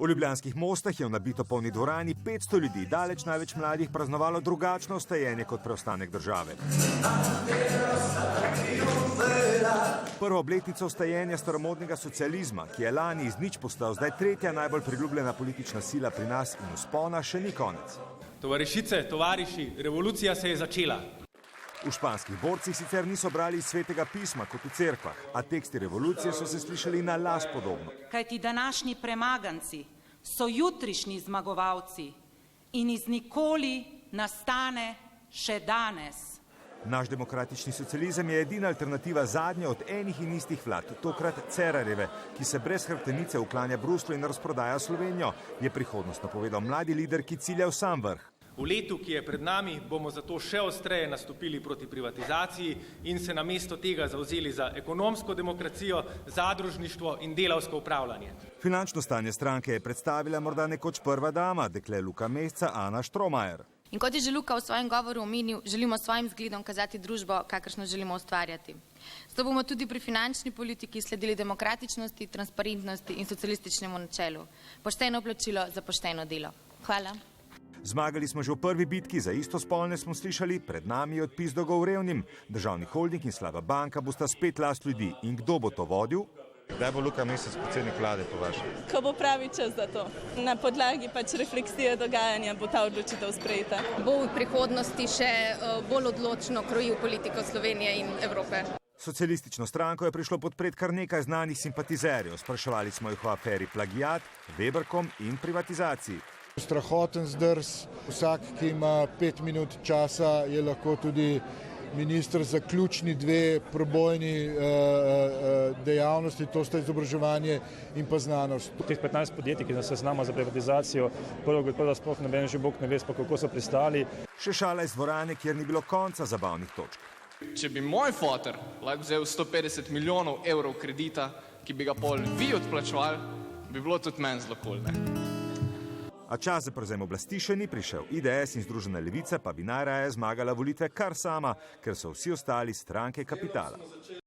V ljubljanskih Mostah je v nabito polni dvorani 500 ljudi, daleč največ mladih, praznovalo drugačno vstajenje kot preostanek države. Prvo obletnico vstajenja staromodnega socializma, ki je lani iz nič postal zdaj tretja najbolj priljubljena politična sila pri nas in vzpona, še ni konec. Tovarišice, tovariši, revolucija se je začela. V španskih borcih sicer niso brali iz svetega pisma kot v cerkvah, a teksti revolucije so se slišali na las podobno. Kajti današnji premaganci so jutrišnji zmagovalci in iz nikoli nastane še danes. Naš demokratični socializem je edina alternativa zadnje od enih in istih vlad, tokrat Cerarjeve, ki se brez hrbtenice uklanja Bruslu in razprodaja Slovenijo, je prihodnost napovedal mladi lider, ki cilja v sam vrh. V letu, ki je pred nami, bomo zato še ostreje nastopili proti privatizaciji in se namesto tega zavzeli za ekonomsko demokracijo, zadružništvo in delavsko upravljanje. Finančno stanje stranke je predstavila morda nekoč prva dama, dekle Luka Mesca, Ana Štromajer. In kot je že Luka v svojem govoru omenil, želimo s svojim zgledom kazati družbo, kakršno želimo ustvarjati. Zato bomo tudi pri finančni politiki sledili demokratičnosti, transparentnosti in socialističnemu načelu. Pošteno plačilo za pošteno delo. Hvala. Zmagali smo že v prvi bitki, za istospolne smo slišali, pred nami je odpis dolgov revnim. Državni holding in slaba banka bosta spet last ljudi. In kdo bo to vodil? Kdaj bo Luka Mesec predsednik vlade po vašem? Ko bo pravi čas za to. Na podlagi refleksije dogajanja bo ta odločitev sprejeta. Bo v prihodnosti še bolj odločno krojil politiko Slovenije in Evrope. Socialistično stranko je prišlo podpreti kar nekaj znanih simpatizerjev. Spraševali smo jih o aferi Plagiat, Weberkom in privatizaciji. Strahoten zdrs, vsak, ki ima 5 minut časa, je lahko tudi minister za ključni dve probojni dejavnosti, to sta izobraževanje in pa znanost. Teh 15 podjetij, ki nas seznama za privatizacijo, prvo sploh noben že Bog ne ve, kako so pristali. Še šala iz dvorane, kjer ni bilo konca zabavnih točk. Če bi moj foter lahko vzel 150 milijonov evrov kredita, ki bi ga pol vi odplačevali, bi bilo tudi meni zelo kul, ne? A čas za prevzem oblasti še ni prišel. IDS in Združena levica pa bi najraje zmagala volitve kar sama, ker so vsi ostali stranke kapitala.